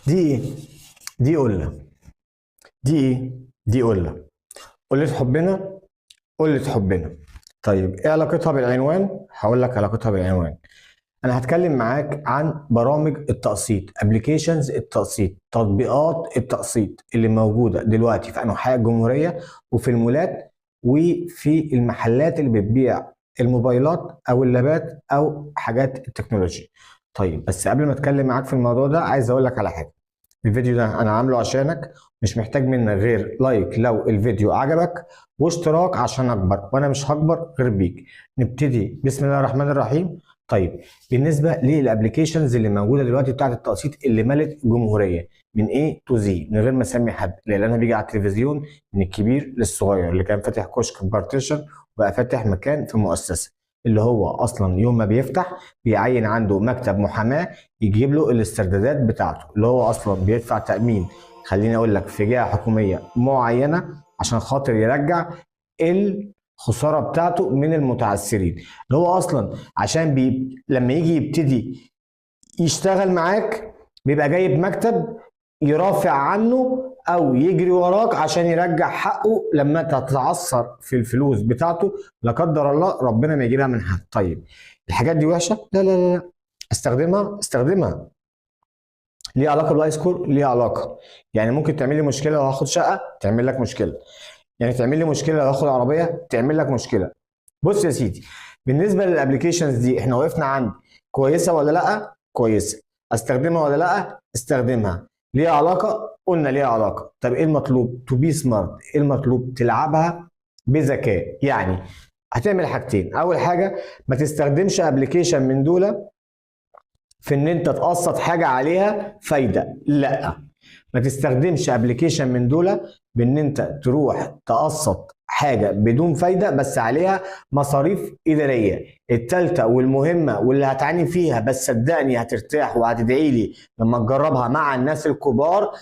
دي ايه؟ دي قلة. دي ايه؟ دي قلة. قلة حبنا. قلة حبنا. طيب ايه علاقتها بالعنوان؟ هقول لك علاقتها بالعنوان. انا هتكلم معاك عن برامج التقسيط، ابلكيشنز التقسيط، تطبيقات التقسيط اللي موجودة دلوقتي في انحاء الجمهورية وفي المولات وفي المحلات اللي بتبيع الموبايلات او اللابات او حاجات التكنولوجيا. طيب بس قبل ما اتكلم معاك في الموضوع ده عايز اقول لك على حاجة. الفيديو ده انا عامله عشانك، مش محتاج منك غير لايك لو الفيديو عجبك واشتراك عشان اكبر، وانا مش هكبر غير بيك. نبتدي بسم الله الرحمن الرحيم. طيب بالنسبه للابلكيشنز اللي موجوده دلوقتي بتاعت التقسيط اللي ملت الجمهوريه من ايه تو زي من غير ما اسمي حد، لان انا بيجي على التلفزيون من الكبير للصغير، اللي كان فاتح كشك بارتيشن وبقى فاتح مكان في مؤسسه، اللي هو اصلا يوم ما بيفتح بيعين عنده مكتب محاماه يجيب له الاستردادات بتاعته، اللي هو اصلا بيدفع تامين، خليني اقول لك في جهه حكوميه معينه عشان خاطر يرجع الخساره بتاعته من المتعثرين، اللي هو اصلا عشان لما يجي يبتدي يشتغل معاك بيبقى جايب مكتب يرافع عنه او يجري وراك عشان يرجع حقه لما تتعثر في الفلوس بتاعته، لا قدر الله ربنا ما يجيبها من حد. طيب الحاجات دي وحشه؟ لا لا لا لا. استخدمها. ليه علاقه بالاي سكور؟ ليه علاقه. يعني ممكن تعمل لي مشكله لو هاخد شقه تعمل لك مشكله، يعني تعمل لي مشكله لو هاخد عربيه تعمل لك مشكله. بص يا سيدي، بالنسبه للابلكيشنز دي احنا وقفنا عند كويسه ولا لا؟ كويسه. استخدمها ولا لا؟ استخدمها. ليها علاقه؟ قلنا ليها علاقه. طب ايه المطلوب؟ تو بي سمارت. ايه المطلوب؟ تلعبها بذكاء. يعني هتعمل حاجتين. اول حاجه ما تستخدمش ابلكيشن من دول في ان انت تقسط حاجه عليها فايده، لا. ما تستخدمش ابلكيشن من دول بان انت تروح تقسط حاجه بدون فايده بس عليها مصاريف اداريه. التالتة والمهمه واللي هتعاني فيها بس صدقني هترتاح وهتدعي لي لما تجربها مع الناس الكبار،